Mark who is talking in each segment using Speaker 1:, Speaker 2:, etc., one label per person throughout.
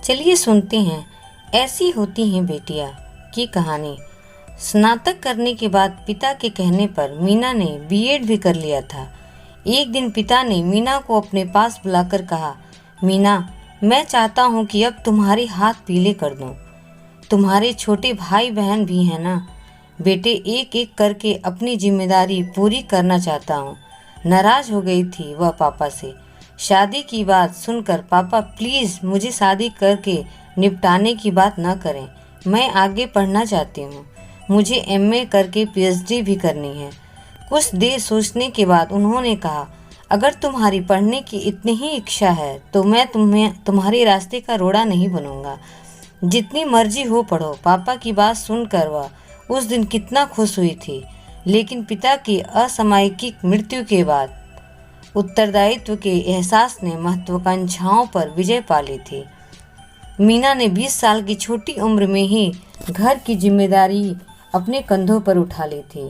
Speaker 1: चलिए सुनते हैं ऐसी होती हैं बेटियां की कहानी। स्नातक करने के बाद पिता के कहने पर मीना ने बीएड भी कर लिया था। एक दिन पिता ने मीना को अपने पास बुलाकर कहा, मीना, मैं चाहता हूँ कि अब तुम्हारे हाथ पीले कर दूँ। तुम्हारे छोटे भाई बहन भी हैं ना बेटे, एक एक करके अपनी जिम्मेदारी पूरी करना चाहता हूँ। नाराज हो गई थी वह पापा से। शादी की बात सुनकर पापा, प्लीज़ मुझे शादी करके निपटाने की बात न करें। मैं आगे पढ़ना चाहती हूँ। मुझे एमए करके पीएचडी भी करनी है। कुछ देर सोचने के बाद उन्होंने कहा, अगर तुम्हारी पढ़ने की इतनी ही इच्छा है तो मैं तुम्हारे रास्ते का रोड़ा नहीं बनूंगा। जितनी मर्जी हो पढ़ो। पापा की बात सुनकर वह उस दिन कितना खुश हुई थी, लेकिन पिता की असामयिक मृत्यु के बाद उत्तरदायित्व के एहसास ने महत्वाकांक्षाओं पर विजय पा ली थी। मीना ने 20 साल की छोटी उम्र में ही घर की जिम्मेदारी अपने कंधों पर उठा ली थी।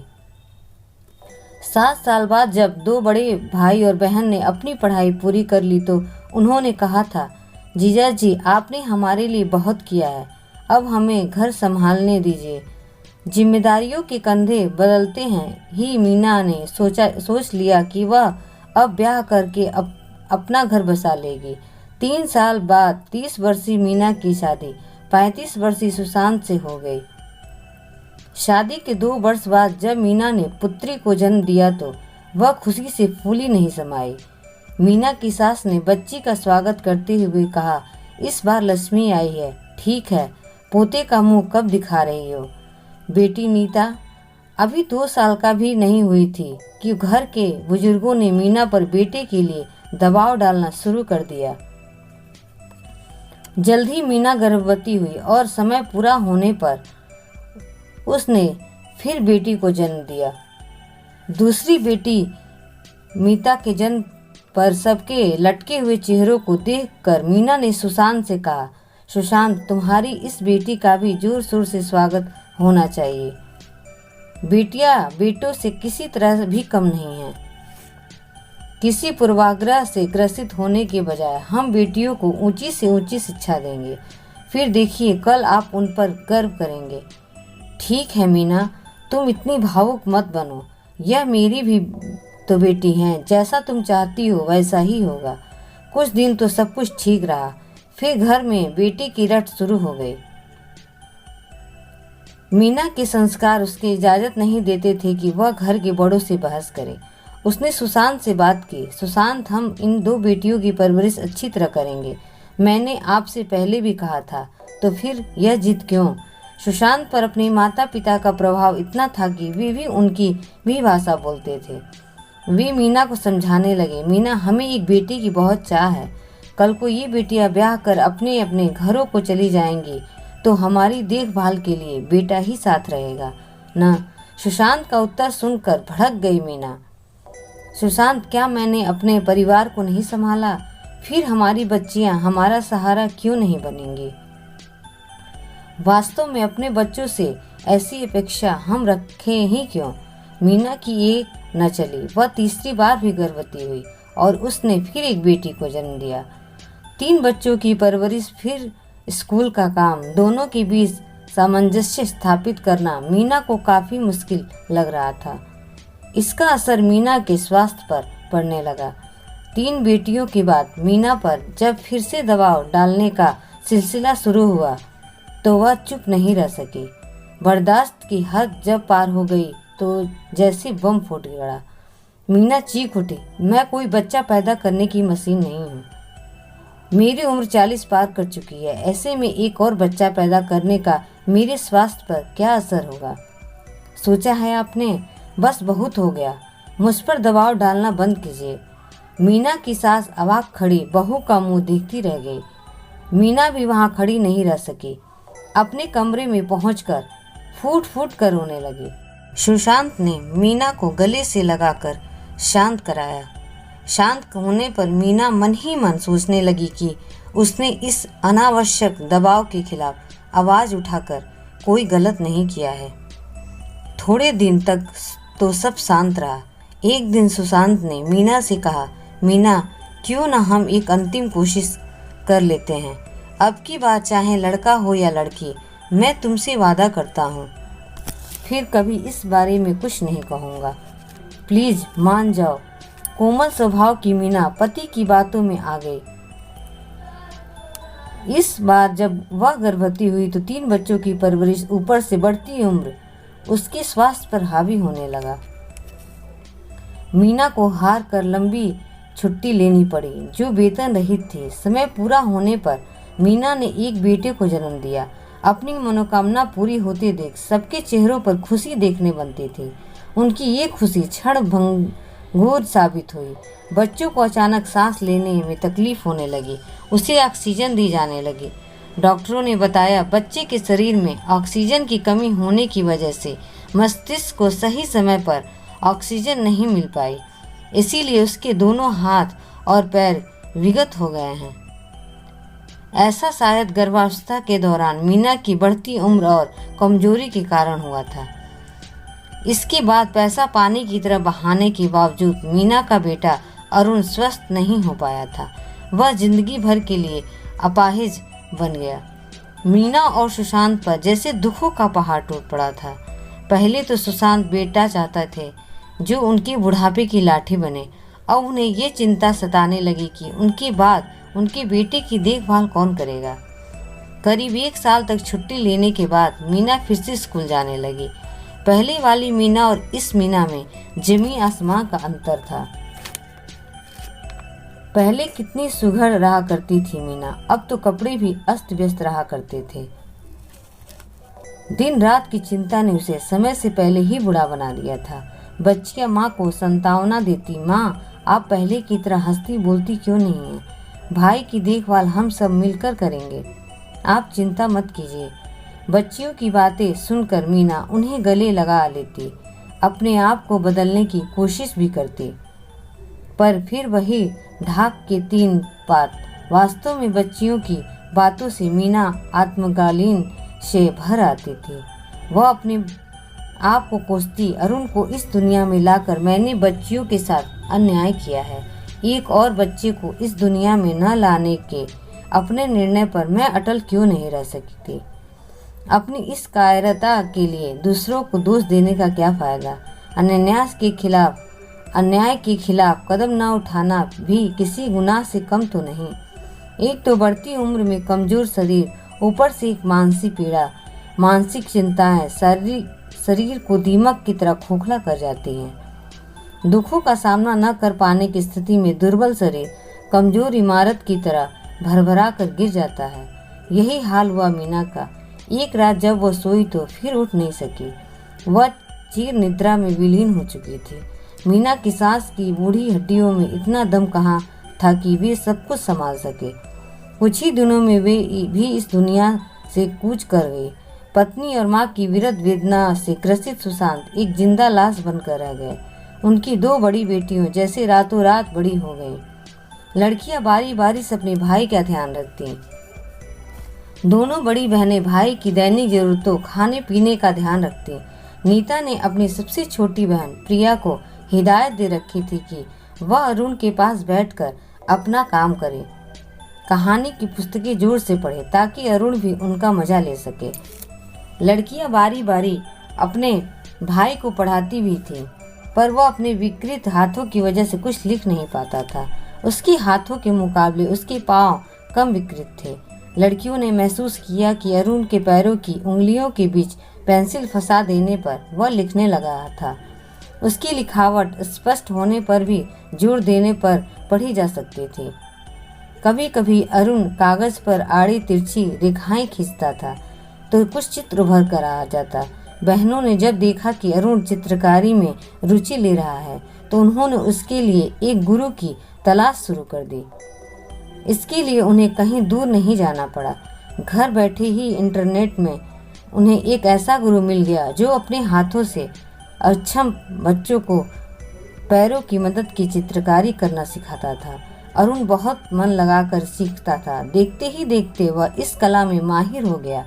Speaker 1: 7 साल बाद जब 2 बड़े भाई और बहन ने अपनी पढ़ाई पूरी कर ली तो उन्होंने कहा था, जीजा जी, आपने हमारे लिए बहुत किया है, अब हमें घर संभालने दीजिए। जिम्मेदारियों के कंधे बदलते हैं ही मीना ने सोच लिया कि वह अब ब्याह करके अपना घर बसा लेगी। 3 साल बाद 30 वर्षीय मीना की शादी 35 वर्षीय सुशांत से हो गई। शादी के 2 वर्ष बाद जब मीना ने पुत्री को जन्म दिया तो वह खुशी से फूली नहीं समाई। मीना की सास ने बच्ची का स्वागत करते हुए कहा, इस बार लक्ष्मी आई है। ठीक है, पोते का मुंह कब दिखा रही हो? बेटी नीता अभी 2 साल का भी नहीं हुई थी कि घर के बुजुर्गों ने मीना पर बेटे के लिए दबाव डालना शुरू कर दिया। जल्द ही मीना गर्भवती हुई और समय पूरा होने पर उसने फिर बेटी को जन्म दिया। दूसरी बेटी मीता के जन्म पर सबके लटके हुए चेहरों को देखकर मीना ने सुशांत से कहा, सुशांत, तुम्हारी इस बेटी का भी जोर शोर से स्वागत होना चाहिए। बेटियां बेटों से किसी तरह भी कम नहीं हैं। किसी पूर्वाग्रह से ग्रसित होने के बजाय हम बेटियों को ऊंची से ऊंची शिक्षा देंगे, फिर देखिए कल आप उन पर गर्व करेंगे। ठीक है मीना, तुम इतनी भावुक मत बनो। यह मेरी भी तो बेटी हैं, जैसा तुम चाहती हो वैसा ही होगा। कुछ दिन तो सब कुछ ठीक रहा, फिर घर में बेटी की रट शुरू हो गई। मीना के संस्कार उसके इजाज़त नहीं देते थे कि वह घर के बड़ों से बहस करे। उसने सुशांत से बात की, सुशांत, हम इन 2 बेटियों की परवरिश अच्छी तरह करेंगे। मैंने आपसे पहले भी कहा था, तो फिर यह जिद क्यों? सुशांत पर अपने माता पिता का प्रभाव इतना था कि वे भी उनकी भी भाषा बोलते थे। वे मीना को समझाने लगे, मीना, हमें एक बेटी की बहुत चाह है। कल को ये बेटियां ब्याह कर अपने अपने घरों को चली जाएंगी तो हमारी देखभाल के लिए बेटा ही साथ रहेगा ना। सुशांत का उत्तर सुनकर भड़क गई मीना। सुशांत, क्या मैंने अपने परिवार को नहीं संभाला? फिर हमारी बच्चियां हमारा सहारा क्यों नहीं बनेंगी? वास्तव में अपने बच्चों से ऐसी अपेक्षा हम रखें ही क्यों? मीना की एक न चली, वह तीसरी बार भी गर्भवती हुई और उसने फिर एक बेटी को जन्म दिया। 3 बच्चों की परवरिश, फिर स्कूल का काम, दोनों के बीच सामंजस्य स्थापित करना मीना को काफ़ी मुश्किल लग रहा था। इसका असर मीना के स्वास्थ्य पर पड़ने लगा। 3 बेटियों के बाद मीना पर जब फिर से दबाव डालने का सिलसिला शुरू हुआ तो वह चुप नहीं रह सकी। बर्दाश्त की हद जब पार हो गई तो जैसे बम फूट गया। मीना चीख उठी, मैं कोई बच्चा पैदा करने की मशीन नहीं हूँ। मेरी उम्र 40 पार कर चुकी है। ऐसे में एक और बच्चा पैदा करने का मेरे स्वास्थ्य पर क्या असर होगा? सोचा है आपने? बस बहुत हो गया। मुझ पर दबाव डालना बंद कीजिए। मीना की सास अवाक खड़ी बहू का मुंह देखती रह गई। मीना भी वहां खड़ी नहीं रह सकी। अपने कमरे में पहुंचकर फूट फूट कर रोने लगी। सुशांत ने मीना को गले से लगाकर शांत कराया। शांत होने पर मीना मन ही मन सोचने लगी कि उसने इस अनावश्यक दबाव के खिलाफ आवाज़ उठाकर कोई गलत नहीं किया है। थोड़े दिन तक तो सब शांत रहा। एक दिन सुशांत ने मीना से कहा, मीना, क्यों ना हम एक अंतिम कोशिश कर लेते हैं। अब की बात चाहे लड़का हो या लड़की, मैं तुमसे वादा करता हूँ फिर कभी इस बारे में कुछ नहीं कहूँगा। प्लीज मान जाओ। कोमल स्वभाव की मीना पति की बातों में आ गई। इस बार जब वह गर्भवती हुई तो 3 बच्चों की परवरिश, ऊपर से बढ़ती उम्र, उसके स्वास्थ्य पर हावी होने लगा। मीना को हार कर लंबी छुट्टी लेनी पड़ी जो वेतन रहित थी। समय पूरा होने पर मीना ने एक बेटे को जन्म दिया। अपनी मनोकामना पूरी होते देख सबके चेहरों पर खुशी देखने बनती थी। उनकी ये खुशी क्षण भंगुर साबित हुई। बच्चों को अचानक सांस लेने में तकलीफ होने लगी। उसे ऑक्सीजन दी जाने लगी। डॉक्टरों ने बताया बच्चे के शरीर में ऑक्सीजन की कमी होने की वजह से मस्तिष्क को सही समय पर ऑक्सीजन नहीं मिल पाई, इसीलिए उसके दोनों हाथ और पैर विगत हो गए हैं। ऐसा शायद गर्भावस्था के दौरान मीना की बढ़ती उम्र और कमजोरी के कारण हुआ था। इसके बाद पैसा पानी की तरह बहाने के बावजूद मीना का बेटा अरुण स्वस्थ नहीं हो पाया था। वह जिंदगी भर के लिए अपाहिज बन गया। मीना और सुशांत पर जैसे दुखों का पहाड़ टूट पड़ा था। पहले तो सुशांत बेटा चाहते थे जो उनके बुढ़ापे की लाठी बने। अब उन्हें ये चिंता सताने लगी कि उनके बाद उनके बेटे की देखभाल कौन करेगा। करीब 1 साल तक छुट्टी लेने के बाद मीना फिर से स्कूल जाने लगी। पहले वाली मीना और इस मीना में जमीन आसमां का अंतर था। पहले कितनी सुघड़ रहा करती थी मीना, अब तो कपड़े भी अस्त व्यस्त रहा करते थे। दिन रात की चिंता ने उसे समय से पहले ही बूढ़ा बना दिया था। बच्चियां माँ को संतावना देती, माँ आप पहले की तरह हंसती बोलती क्यों नहीं है? भाई की देखभाल हम सब मिलकर करेंगे, आप चिंता मत कीजिए। बच्चियों की बातें सुनकर मीना उन्हें गले लगा लेती, अपने आप को बदलने की कोशिश भी करती, पर फिर वही ढाक के 3 बात। वास्तव में बच्चियों की बातों से मीना आत्मग्लानि से भर आती थी। वह अपने आप को कोसती, अरुण को इस दुनिया में लाकर मैंने बच्चियों के साथ अन्याय किया है। एक और बच्चे को इस दुनिया में न लाने के अपने निर्णय पर मैं अटल क्यों नहीं रह सकती? अपनी इस कायरता के लिए दूसरों को दोष देने का क्या फायदा? अन्याय के खिलाफ कदम न उठाना भी किसी गुनाह से कम तो नहीं। एक तो बढ़ती उम्र में कमजोर शरीर, ऊपर से एक मानसिक पीड़ा, मानसिक चिंताएं शरीर को दीमक की तरह खोखला कर जाती हैं। दुखों का सामना न कर पाने की स्थिति में दुर्बल शरीर कमजोर इमारत की तरह भरभरा कर गिर जाता है। यही हाल हुआ मीना का। एक रात जब वह सोई तो फिर उठ नहीं सकी। वह चीर निद्रा में विलीन हो चुकी थी। मीना की सांस की बूढ़ी हड्डियों में इतना दम कहाँ था कि वे सब कुछ संभाल सके। कुछ ही दिनों में वे भी इस दुनिया से कूच कर गई। पत्नी और माँ की विरह वेदना से ग्रसित सुशांत एक जिंदा लाश बनकर रह गए। उनकी 2 बड़ी बेटियों जैसे रातों रात बड़ी हो गई। लड़कियां बारी बारी से अपने भाई का ध्यान रखती। दोनों बड़ी बहनें भाई की दैनिक जरूरतों, खाने पीने का ध्यान रखती। नीता ने अपनी सबसे छोटी बहन प्रिया को हिदायत दे रखी थी कि वह अरुण के पास बैठकर अपना काम करे, कहानी की पुस्तकें जोर से पढ़े ताकि अरुण भी उनका मजा ले सके। लड़कियां बारी बारी अपने भाई को पढ़ाती भी थीं, पर वह अपने विकृत हाथों की वजह से कुछ लिख नहीं पाता था। उसके हाथों के मुकाबले उसके पांव कम विकृत थे। लड़कियों ने महसूस किया कि अरुण के पैरों की उंगलियों के बीच पेंसिल फंसा देने पर वह लिखने लगा था। उसकी लिखावट स्पष्ट होने पर भी जोर देने पर पढ़ी जा सकती थी। कभी कभी अरुण कागज पर आड़ी तिरछी रेखाएं खींचता था तो कुछ चित्र उभर कर आ जाता। बहनों ने जब देखा कि अरुण चित्रकारी में रुचि ले रहा है तो उन्होंने उसके लिए एक गुरु की तलाश शुरू कर दी। इसके लिए उन्हें कहीं दूर नहीं जाना पड़ा। घर बैठे ही इंटरनेट में उन्हें एक ऐसा गुरु मिल गया जो अपने हाथों से अक्षम बच्चों को पैरों की मदद की चित्रकारी करना सिखाता था। अरुण बहुत मन लगाकर सीखता था। देखते ही देखते वह इस कला में माहिर हो गया।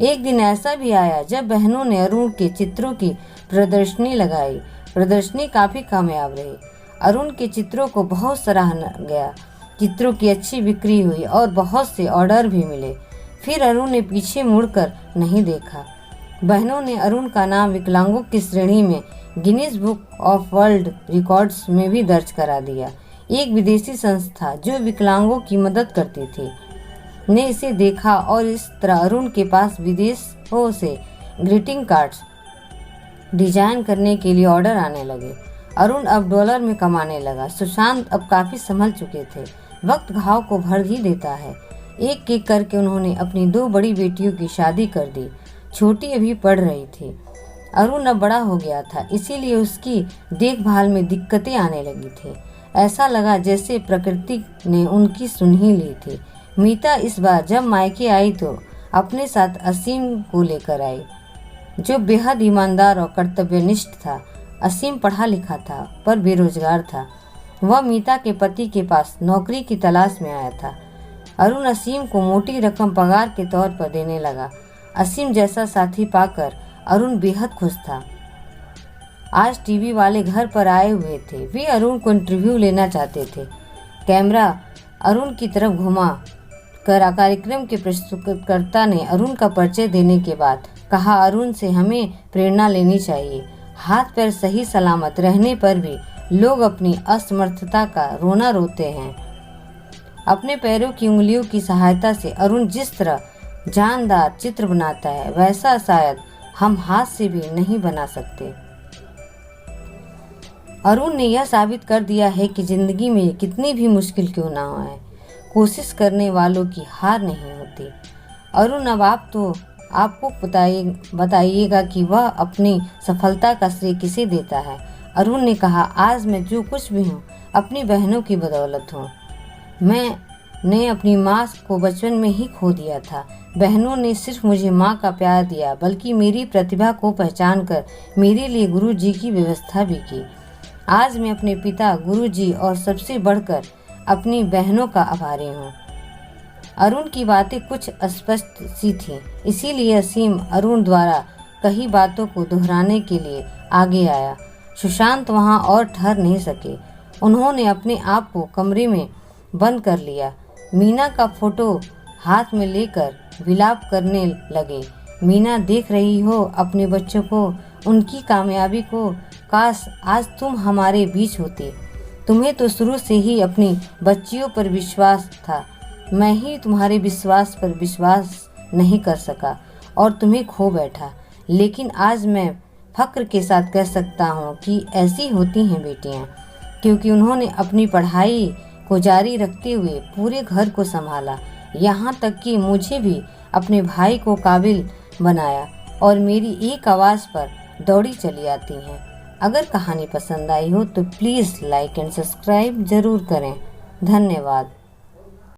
Speaker 1: एक दिन ऐसा भी आया जब बहनों ने अरुण के चित्रों की प्रदर्शनी लगाई। प्रदर्शनी काफ़ी कामयाब रही। अरुण के चित्रों को बहुत सराहा गया। चित्रों की अच्छी बिक्री हुई और बहुत से ऑर्डर भी मिले। फिर अरुण ने पीछे मुड़कर नहीं देखा। बहनों ने अरुण का नाम विकलांगों की श्रेणी में Guinness book of world records में भी दर्ज करा दिया। एक विदेशी संस्था जो विकलांगों की मदद करती थी ने इसे देखा और इस तरह अरुण के पास विदेशों से ग्रीटिंग कार्ड्स डिजाइन करने के लिए ऑर्डर आने लगे। अरुण अब डॉलर में कमाने लगा। सुशांत अब काफ़ी संभल चुके थे। वक्त घाव को भर ही देता है। एक एक करके उन्होंने अपनी 2 बड़ी बेटियों की शादी कर दी। छोटी अभी पढ़ रही थी। अरुण अब बड़ा हो गया था, इसीलिए उसकी देखभाल में दिक्कतें आने लगी थी। ऐसा लगा जैसे प्रकृति ने उनकी सुन ही ली थी। मीता इस बार जब मायके आई तो अपने साथ असीम को लेकर आई, जो बेहद ईमानदार और कर्तव्यनिष्ठ था। असीम पढ़ा लिखा था पर बेरोजगार था। वह मीता के पति के पास नौकरी की तलाश में आया था। अरुण असीम को मोटी रकम पगार के तौर पर देने लगा। असीम जैसा साथी पाकर अरुण बेहद खुश था। आज टीवी वाले घर पर आए हुए थे। वे अरुण को इंटरव्यू लेना चाहते थे। कैमरा अरुण की तरफ घुमा कर कार्यक्रम के प्रस्तुतकर्ता ने अरुण का परिचय देने के बाद कहा, अरुण से हमें प्रेरणा लेनी चाहिए। हाथ पैर सही सलामत रहने पर भी लोग अपनी असमर्थता का रोना रोते हैं। अपने पैरों की उंगलियों की सहायता से अरुण जिस तरह जानदार चित्र बनाता है, वैसा शायद हम हाथ से भी नहीं बना सकते। अरुण ने यह साबित कर दिया है कि जिंदगी में कितनी भी मुश्किल क्यों ना हो, कोशिश करने वालों की हार नहीं होती। अरुण, अब आप तो आपको बताइएगा कि वह अपनी सफलता का श्रेय किसे देता है। अरुण ने कहा, आज मैं जो कुछ भी हूँ अपनी बहनों की बदौलत हूँ। मैंने अपनी माँ को बचपन में ही खो दिया था। बहनों ने सिर्फ मुझे माँ का प्यार दिया, बल्कि मेरी प्रतिभा को पहचान कर मेरे लिए गुरु जी की व्यवस्था भी की। आज मैं अपने पिता, गुरु जी और सबसे बढ़कर अपनी बहनों का आभारी हूँ। अरुण की बातें कुछ अस्पष्ट सी थीं, इसीलिए असीम अरुण द्वारा कही बातों को दोहराने के लिए आगे आया। सुशांत वहां और ठहर नहीं सके। उन्होंने अपने आप को कमरे में बंद कर लिया। मीना का फोटो हाथ में लेकर विलाप करने लगे। मीना, देख रही हो अपने बच्चों को, उनकी कामयाबी को। काश आज तुम हमारे बीच होती। तुम्हें तो शुरू से ही अपनी बच्चियों पर विश्वास था। मैं ही तुम्हारे विश्वास पर विश्वास नहीं कर सका और तुम्हें खो बैठा। लेकिन आज मैं फक्र के साथ कह सकता हूँ कि ऐसी होती हैं बेटियाँ, क्योंकि उन्होंने अपनी पढ़ाई को जारी रखते हुए पूरे घर को संभाला, यहाँ तक कि मुझे भी अपने भाई को काबिल बनाया और मेरी एक आवाज़ पर दौड़ी चली आती हैं। अगर कहानी पसंद आई हो तो प्लीज़ लाइक एंड सब्सक्राइब ज़रूर करें। धन्यवाद।